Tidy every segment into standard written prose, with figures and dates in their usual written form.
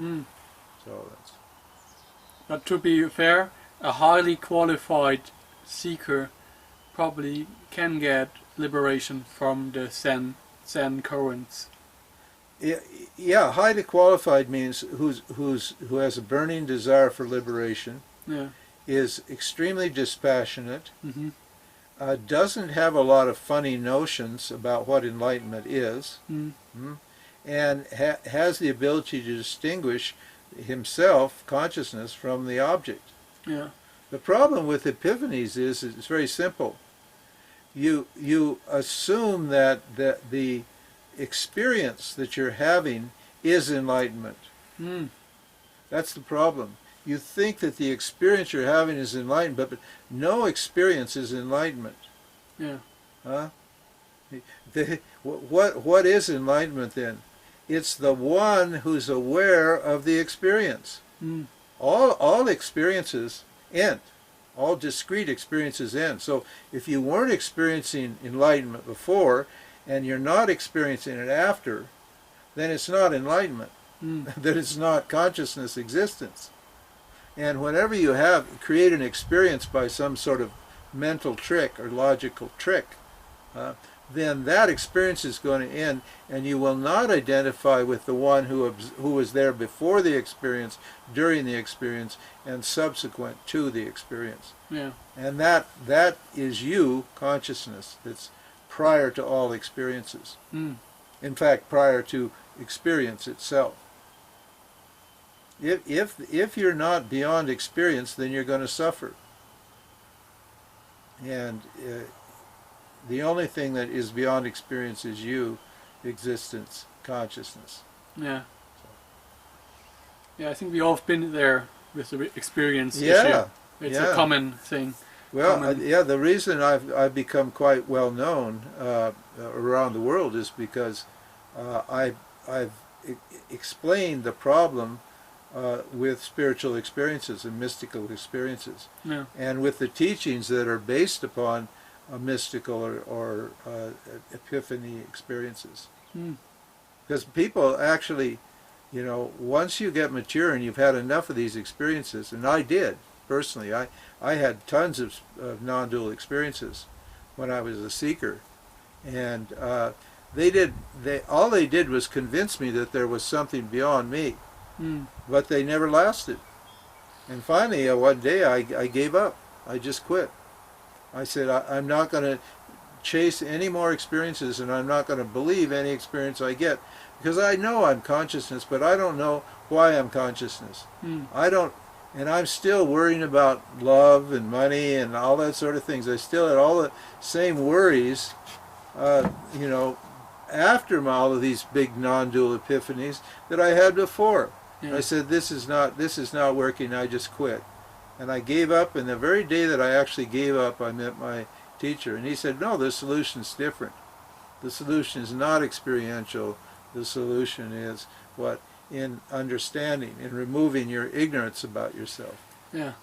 Mm. So that's... But to be fair, a highly qualified seeker probably can get liberation from the Zen currents. Yeah, highly qualified means who has a burning desire for liberation, Yeah. is extremely dispassionate, Mm-hmm. Doesn't have a lot of funny notions about what enlightenment is, Mm. and has the ability to distinguish himself, consciousness, from the object. Yeah. The problem with epiphanies is it's very simple. You assume that the experience that you're having is enlightenment. Mm. That's the problem. You think that the experience you're having is enlightenment, but no experience is enlightenment. Yeah. Huh? What is enlightenment then? It's the one who's aware of the experience. Mm. All experiences end. All discrete experiences end. So if you weren't experiencing enlightenment before, and you're not experiencing it after, then it's not enlightenment. Mm. That it's not consciousness existence. And whenever you create an experience by some sort of mental trick or logical trick, then that experience is going to end, and you will not identify with the one who was there before the experience, during the experience, and subsequent to the experience. Yeah. And that is you, consciousness, that's prior to all experiences. Mm. In fact, prior to experience itself. If you're not beyond experience, then you're going to suffer. And the only thing that is beyond experience is you, existence, consciousness. Yeah. Yeah, I think we all have been there with the experience issue. Yeah. It's yeah. a common thing. Well, yeah, the reason I've become quite well known around the world is because I've explained the problem with spiritual experiences and mystical experiences, Yeah. and with the teachings that are based upon mystical or epiphany experiences. Mm. Because people actually, once you get mature and you've had enough of these experiences, and I did, personally, I had tons of non-dual experiences when I was a seeker, and all they did was convince me that there was something beyond me. Mm. But they never lasted. And finally, one day I gave up. I just quit. I said, I'm not going to chase any more experiences, and I'm not going to believe any experience I get, because I know I'm consciousness, but I don't know why I'm consciousness. Mm. And I'm still worrying about love and money and all that sort of things. I still had all the same worries, after all of these big non-dual epiphanies that I had before. Yeah. I said, this is not working. I just quit, and I gave up. And the very day that I actually gave up, I met my teacher, and he said, no, the solution's different. The solution is not experiential. The solution is in understanding, in removing your ignorance about yourself. Yeah.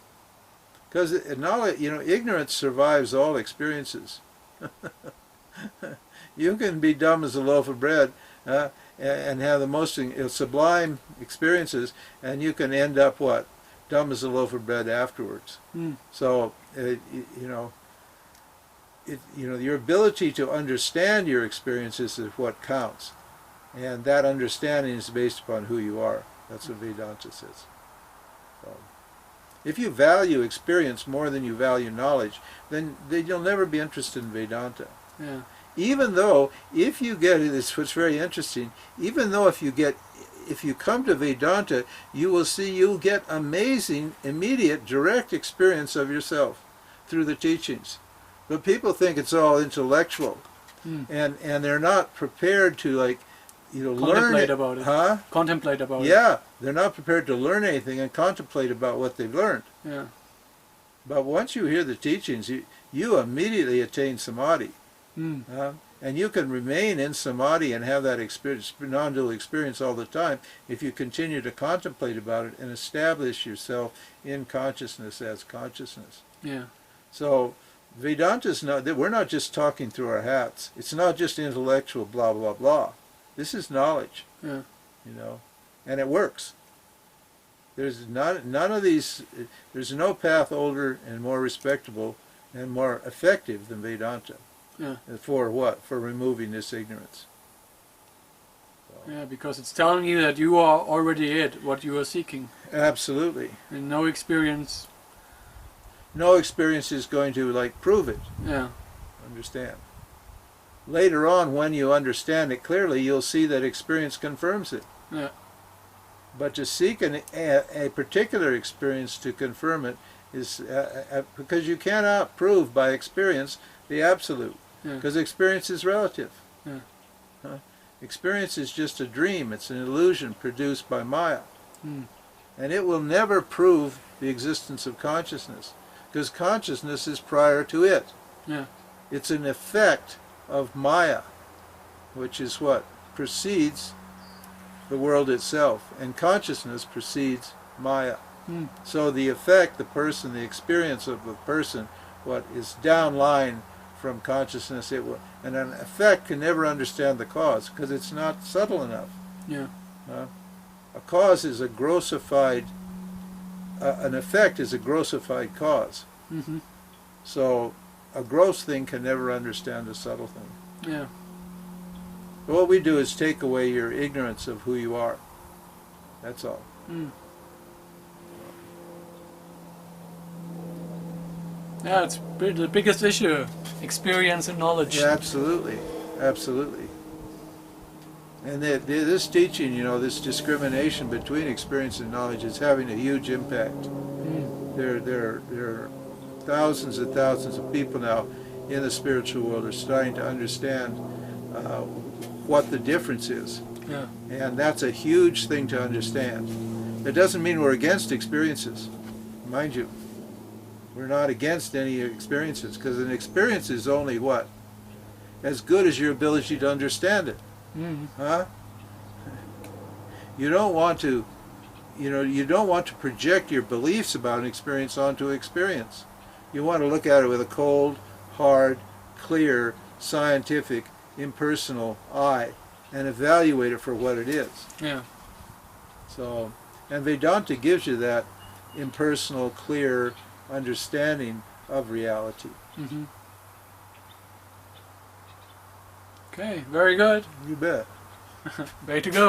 Because ignorance survives all experiences. You can be dumb as a loaf of bread and have the most sublime experiences, and you can end up dumb as a loaf of bread afterwards. Mm. So your ability to understand your experiences is what counts, and that understanding is based upon who you are. That's what Vedanta says. So, if you value experience more than you value knowledge, then you'll never be interested in Vedanta. Yeah. Even though, if you get it, it's what's very interesting, even though if you come to Vedanta, you'll get amazing, immediate, direct experience of yourself through the teachings. But people think it's all intellectual, and they're not prepared to Contemplate learn about it. Huh? Contemplate about it. Yeah, they're not prepared to learn anything and contemplate about what they've learned. Yeah. But once you hear the teachings, you immediately attain samadhi. Mm. And you can remain in samadhi and have that experience, non-dual experience all the time, if you continue to contemplate about it and establish yourself in consciousness as consciousness. Yeah. So Vedanta's we're not just talking through our hats. It's not just intellectual blah blah blah. This is knowledge, Yeah. and it works. There's none of these. There's no path older and more respectable and more effective than Vedanta. Yeah. For what? For removing this ignorance. So. Yeah, because it's telling you that you are already it, what you are seeking. Absolutely. And no experience. No experience is going to prove it. Yeah. Understand. Later on, when you understand it clearly, you'll see that experience confirms it. Yeah. But to seek a particular experience to confirm it is because you cannot prove by experience the absolute, because experience is relative. Yeah. Experience is just a dream. It's an illusion produced by Maya. Mm. And it will never prove the existence of consciousness, because consciousness is prior to it. Yeah. It's an effect of Maya, which is what precedes the world itself, and consciousness precedes Maya. Mm. So the effect, the person, the experience of the person, what is downline from consciousness, and an effect can never understand the cause because it's not subtle enough. Yeah. A cause is a grossified, an effect is a grossified cause. Mm-hmm. So a gross thing can never understand a subtle thing. Yeah. But what we do is take away your ignorance of who you are. That's all. Mm. Yeah, it's the biggest issue. Experience and knowledge. Yeah, absolutely. Absolutely. And this teaching, this discrimination between experience and knowledge is having a huge impact. Mm. There are thousands and thousands of people now in the spiritual world are starting to understand what the difference is. Yeah. And that's a huge thing to understand. It doesn't mean we're against experiences. Mind you, we're not against any experiences, because an experience is only what? As good as your ability to understand it. Mm. Huh? You don't want to, you don't want to project your beliefs about an experience onto experience. You want to look at it with a cold, hard, clear, scientific, impersonal eye and evaluate it for what it is. Yeah. So, and Vedanta gives you that impersonal, clear understanding of reality. Mm-hmm. Okay, very good. You bet. Way to go.